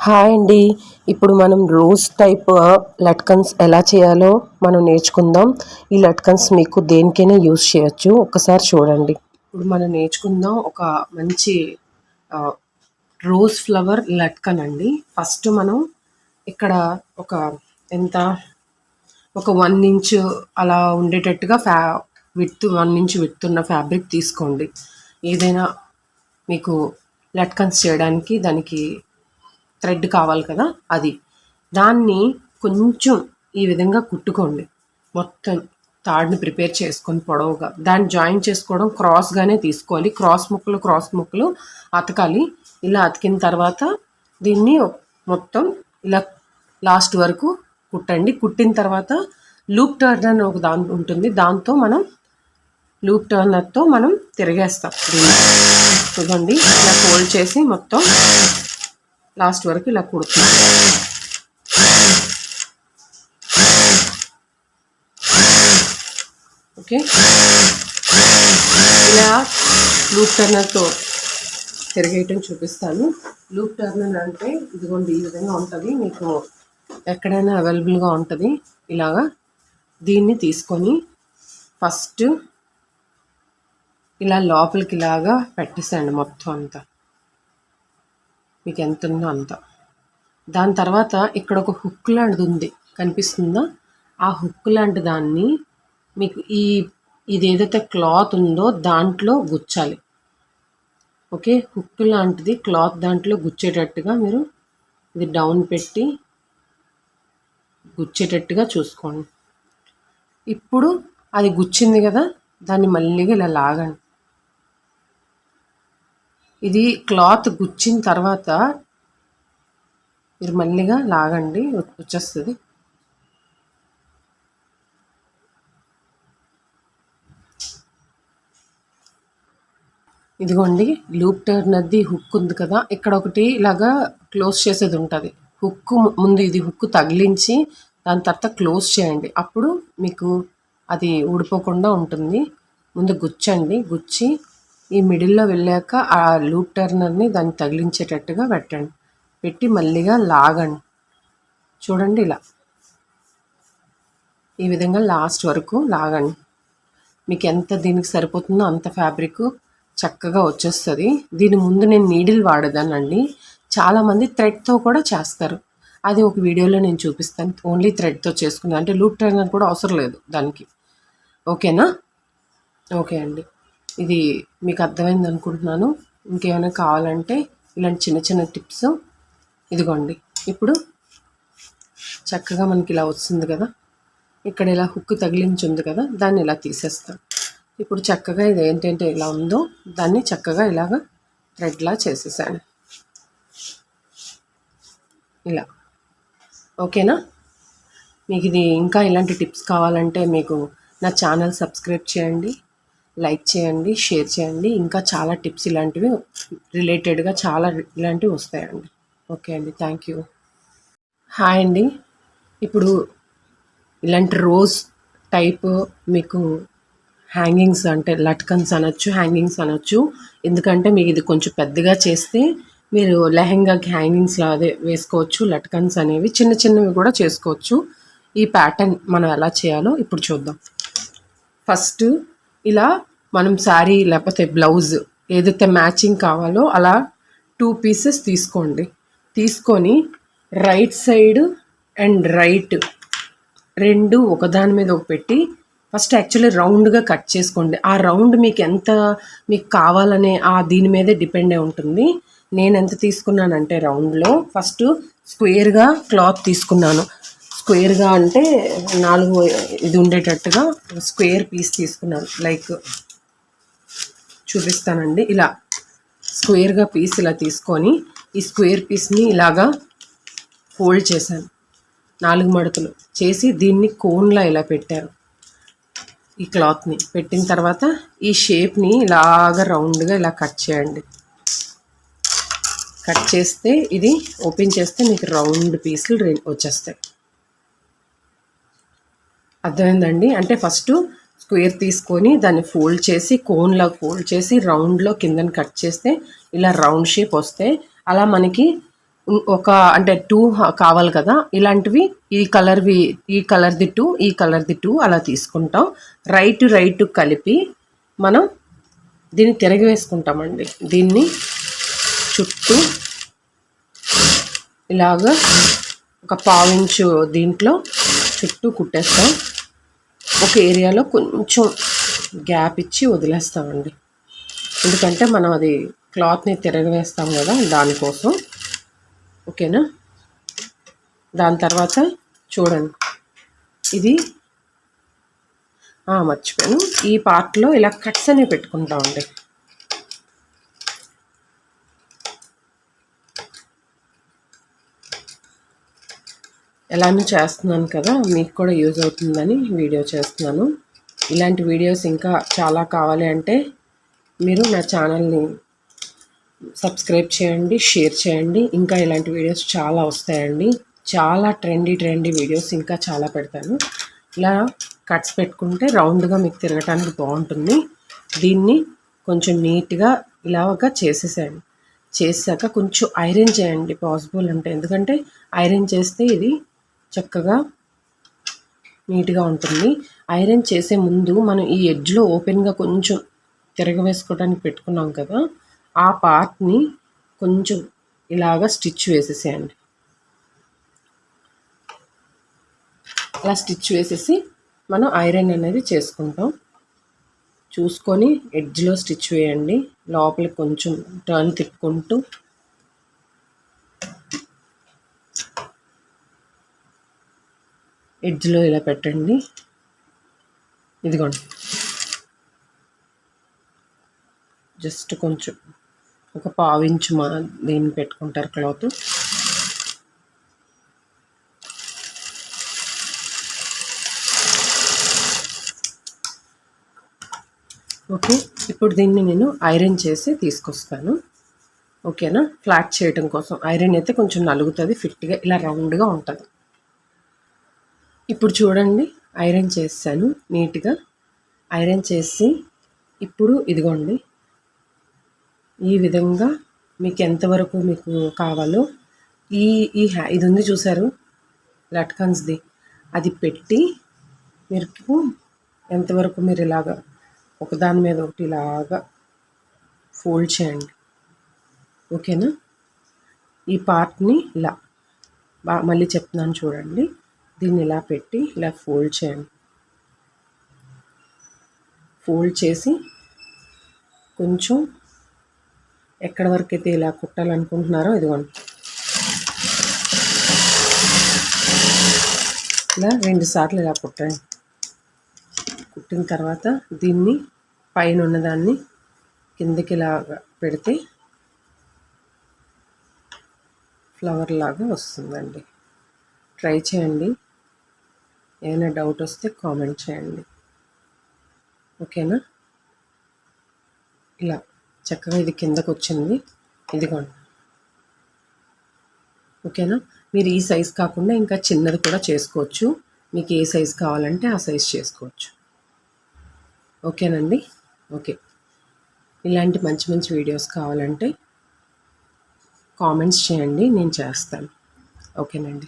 Hi అండి. ఇప్పుడు మనం రోజ్ టైప్ లట్కన్స్ ఎలా చేయాలో మనం నేర్చుకుందాం. ఈ లట్కన్స్ మీకు దేనికైనా యూజ్ చేయొచ్చు. ఒకసారి చూడండి. ఇప్పుడు మనం నేర్చుకుందాం ఒక మంచి రోజ్ ఫ్లవర్ లట్కన్ అండి. ఫస్ట్ మనం ఇక్కడ ఒక ఎంత ఒక 1 ఇంచ్ అలా ఉండేటట్టుగా విడ్త్ 1 ఇంచ్ విడ్త్ ఉన్న ఫ్యాబ్రిక్ తీసుకోండి. ఏదైనా మీకు లట్కన్స్ చేయడానికి దానికి థ్రెడ్ కావాలి కదా, అది దాన్ని కొంచెం ఈ విధంగా కుట్టుకోండి. మొత్తం తాడుని ప్రిపేర్ చేసుకొని పొడవుగా దాన్ని జాయిన్ చేసుకోవడం క్రాస్గానే తీసుకోవాలి. క్రాస్ ముక్కలు అతకాలి. ఇలా అతికిన తర్వాత దీన్ని మొత్తం ఇలా లాస్ట్ వరకు కుట్టండి. కుట్టిన తర్వాత లూప్ టర్నర్ ఒక దాని ఉంటుంది, దాంతో మనం లూప్ టర్నర్తో మనం తిరిగేస్తాం. దీన్ని చూడండి, ఇలా ఫోల్డ్ చేసి మొత్తం లాస్ట్ వరకు ఇలా కుడుతున్నాం. ఓకే, ఇలా లూప్ టర్నర్తో తిరిగేయటం చూపిస్తాను. లూప్ టర్నర్ అంటే ఇదిగోండి, ఈ విధంగా ఉంటుంది. మీకు ఎక్కడైనా అవైలబుల్గా ఉంటుంది. ఇలాగా దీన్ని తీసుకొని ఫస్ట్ ఇలా లోపలికి ఇలాగా పెట్టేసేయండి మొత్తం అంతా, మీకు ఎంత ఉందో అంత. దాని తర్వాత ఇక్కడ ఒక హుక్ లాంటిది ఉంది, కనిపిస్తుందా? ఆ హుక్ లాంటి దాన్ని మీకు ఇది ఏదైతే క్లాత్ ఉందో దాంట్లో గుచ్చాలి. ఓకే, హుక్ లాంటిది క్లాత్ దాంట్లో గుచ్చేటట్టుగా మీరు ఇది డౌన్ పెట్టి గుచ్చేటట్టుగా చూసుకోండి. ఇప్పుడు అది గుచ్చింది కదా, దాన్ని మళ్ళీగా ఇలా లాగండి. ఇది క్లాత్ గుచ్చిన తర్వాత మీరు మళ్ళీగా లాగండి, వచ్చేస్తుంది. ఇదిగోండి, లూప్ టర్నర్ది హుక్ ఉంది కదా, ఇక్కడ ఒకటి ఇలాగా క్లోజ్ చేసేది ఉంటుంది. హుక్ ముందు ఇది హుక్ తగిలించి దాని తర్వాత క్లోజ్ చేయండి, అప్పుడు మీకు అది ఊడిపోకుండా ఉంటుంది. ముందు గుచ్చండి, గుచ్చి ఈ మిడిల్లో వెళ్ళాక ఆ లూప్ టర్నర్ని దాన్ని తగిలించేటట్టుగా పెట్టండి. పెట్టి మళ్ళీగా లాగండి. చూడండి, ఇలా ఈ విధంగా లాస్ట్ వరకు లాగండి. మీకు ఎంత దీనికి సరిపోతుందో అంత ఫ్యాబ్రిక్ చక్కగా వచ్చేస్తుంది. దీని ముందు నేను నీడిల్ వాడేదానండి. చాలామంది థ్రెడ్తో కూడా చేస్తారు. అది ఒక వీడియోలో నేను చూపిస్తాను. ఓన్లీ థ్రెడ్తో చేసుకున్నాను, అంటే లూప్ టర్నర్ కూడా అవసరం లేదు దానికి. ఓకేనా? ఓకే అండి, ఇది మీకు అర్థమైంది అనుకుంటున్నాను. ఇంకేమైనా కావాలంటే ఇలాంటి చిన్న చిన్న టిప్స్ ఇదిగోండి. ఇప్పుడు చక్కగా మనకి ఇలా వస్తుంది కదా, ఇక్కడ ఇలా హుక్ తగిలించి ఉంది కదా, దాన్ని ఇలా తీసేస్తాం. ఇప్పుడు చక్కగా ఇది ఏంటంటే ఇలా ఉందో దాన్ని చక్కగా ఇలాగ థ్రెడ్లా చేసేసాను, ఇలా. ఓకేనా? మీకు ఇది ఇంకా ఇలాంటి టిప్స్ కావాలంటే మీకు నా ఛానల్ సబ్స్క్రైబ్ చేయండి, లైక్ చేయండి, షేర్ చేయండి. ఇంకా చాలా టిప్స్ ఇలాంటివి రిలేటెడ్గా చాలా ఇలాంటివి వస్తాయండి. ఓకే అండి, థ్యాంక్ యూ. హాయ్ అండి. ఇప్పుడు ఇలాంటి రోజ్ టైప్ మీకు హ్యాంగింగ్స్, అంటే లట్కన్స్ అనొచ్చు, హ్యాంగింగ్స్ అనొచ్చు. ఎందుకంటే మీకు ఇది కొంచెం పెద్దగా చేస్తే మీరు లెహెంగాకి హ్యాంగింగ్స్ అదే వేసుకోవచ్చు. లట్కన్స్ అనేవి చిన్న చిన్నవి కూడా చేసుకోవచ్చు. ఈ ప్యాటర్న్ మనం ఎలా చేయాలో ఇప్పుడు చూద్దాం. ఫస్ట్ ఇలా మనం శారీ లేకపోతే బ్లౌజ్ ఏదైతే మ్యాచింగ్ కావాలో అలా 2 పీసెస్ తీసుకోండి. తీసుకొని రైట్ సైడ్ అండ్ రైట్ రెండు ఒకదాని మీద ఒక పెట్టి ఫస్ట్ యాక్చువల్లీ రౌండ్గా కట్ చేసుకోండి. ఆ రౌండ్ మీకు ఎంత మీకు కావాలనే దీని మీదే డిపెండ్ అయి ఉంటుంది. నేను ఎంత తీసుకున్నానంటే రౌండ్లో ఫస్ట్ స్క్వేర్గా క్లాత్ తీసుకున్నాను. స్క్వేర్గా అంటే 4 ఇది ఉండేటట్టుగా స్క్వేర్ పీస్ తీసుకున్నాను. లైక్ చూపిస్తానండి. ఇలా స్క్వేర్గా పీస్ ఇలా తీసుకొని ఈ స్క్వేర్ పీస్ని ఇలాగా ఫోల్డ్ చేశాను. 4 మడతలు చేసి దీన్ని కోన్లా ఇలా పెట్టారు. ఈ క్లాత్ని పెట్టిన తర్వాత ఈ షేప్ని ఇలాగా రౌండ్గా ఇలా కట్ చేయండి. కట్ చేస్తే ఇది ఓపెన్ చేస్తే మీకు రౌండ్ పీసులు వచ్చేస్తాయి. అర్థమైందండి? అంటే ఫస్ట్ స్క్వేర్ తీసుకొని దాన్ని ఫోల్డ్ చేసి కోన్లా ఫోల్డ్ చేసి రౌండ్లో కిందని కట్ చేస్తే ఇలా రౌండ్ షేప్ వస్తే అలా మనకి ఒక అంటే 2 కావాలి కదా! ఇలాంటివి ఈ కలర్‌ది 2, ఈ కలర్‌ది 2 అలా తీసుకుంటాం. రైట్ కలిపి మనం దీన్ని తిరగవేసుకుంటామండి. దీన్ని చుట్టూ ఇలాగా ఒక పావించు దీంట్లో చుట్టూ కుట్టేస్తాం. ఒక ఏరియాలో కొంచెం గ్యాప్ ఇచ్చి వదిలేస్తామండి. ఎందుకంటే మనం అది క్లాత్‌ని తిరగవేస్తాం కదా! దానికోసం. ఓకేనా? దాని తర్వాత చూడండి. ఇది మర్చిపోయాను. ఈ పార్ట్‌లో ఇలా కట్స్ అనేవి పెట్టుకుంటామండి. ఎలానో చేస్తున్నాను కదా! మీకు కూడా యూజ్ అవుతుందని వీడియో చేస్తున్నాను. ఇలాంటి వీడియోస్ ఇంకా చాలా కావాలి అంటే మీరు నా ఛానల్‌ని సబ్స్క్రైబ్ చేయండి, షేర్ చేయండి. ఇంకా ఇలాంటి వీడియోస్ చాలా వస్తాయండి. చాలా ట్రెండీ వీడియోస్ ఇంకా చాలా పెడతాను. ఇలా కట్స్ పెట్టుకుంటే రౌండ్‌గా మీకు తిరగటానికి బాగుంటుంది. దీన్ని కొంచెం నీట్‌గా ఇలాగా చేసేసేయండి. చేసాక కొంచెం ఐరన్ చేయండి పాసిబుల్ అంటే. ఎందుకంటే ఐరన్ చేస్తే ఇది చక్కగా నీట్‌గా ఉంటుంది. ఐరన్ చేసే ముందు మనం ఈ ఎడ్జ్‌లో ఓపెన్‌గా కొంచెం తిరగవేసుకోవడానికి పెట్టుకున్నాం కదా! ఆ పార్ట్‌ని కొంచెం ఇలాగా స్టిచ్ వేసేసేయండి. అలా స్టిచ్ వేసేసి మనం ఐరన్ అనేది చేసుకుంటాం. చూసుకొని ఎడ్జ్‌లో స్టిచ్ వేయండి. లోపలికి కొంచెం టర్న్ తిప్పుకుంటూ ఎడ్జ్‌లో ఇలా పెట్టండి. ఇదిగోండి. జస్ట్ కొంచెం ఒక పావించు దీన్ని పెట్టుకుంటారు క్లాత్. ఓకే. ఇప్పుడు దీన్ని నేను ఐరన్ చేసి తీసుకొస్తాను. ఓకేనా? ఫ్లాట్ చేయడం కోసం. ఐరన్ అయితే కొంచెం నలుగుతుంది, ఫిట్‌గా ఇలా రౌండ్‌గా ఉంటుంది. ఇప్పుడు చూడండి, ఐరన్ చేసాను నీట్‌గా. ఐరన్ చేసి ఇప్పుడు ఇదిగోండి, ఈ విధంగా మీకు ఎంతవరకు మీకు కావాలో ఈ ఈ ఇది ఉంది చూసారు లట్కన్స్ది, అది పెట్టి మీరు ఎంతవరకు మీరు ఇలాగా ఒకదాని మీద ఒకటి ఇలాగా ఫోల్డ్ చేయండి. ఓకేనా? ఈ పార్ట్ని ఇలా మళ్ళీ చెప్తున్నాను చూడండి. దీన్ని ఇలా పెట్టి ఇలా ఫోల్డ్ చేయండి. ఫోల్డ్ చేసి కొంచెం ఎక్కడి వరకు అయితే ఇలా కుట్టాలనుకుంటున్నారో ఇదిగోండి, ఇలా 2 సార్లు ఇలా కుట్టండి. కుట్టిన తర్వాత దీన్ని పైన ఉన్నదాన్ని కిందకి ఇలాగా పెడితే ఫ్లవర్ లాగా వస్తుందండి. ట్రై చేయండి. ఏమైనా డౌట్ వస్తే కామెంట్ చేయండి. ఓకేనా? ఇలా చక్కగా ఇది కిందకు వచ్చింది. ఇదిగోండి. ఓకేనా? మీరు ఈ సైజ్ కాకుండా ఇంకా చిన్నది కూడా చేసుకోవచ్చు. మీకు ఏ సైజ్ కావాలంటే ఆ సైజ్ చేసుకోవచ్చు. ఓకేనండి? ఓకే. ఇలాంటి మంచి వీడియోస్ కావాలంటే కామెంట్స్ చేయండి, నేను చేస్తాను. ఓకేనండి.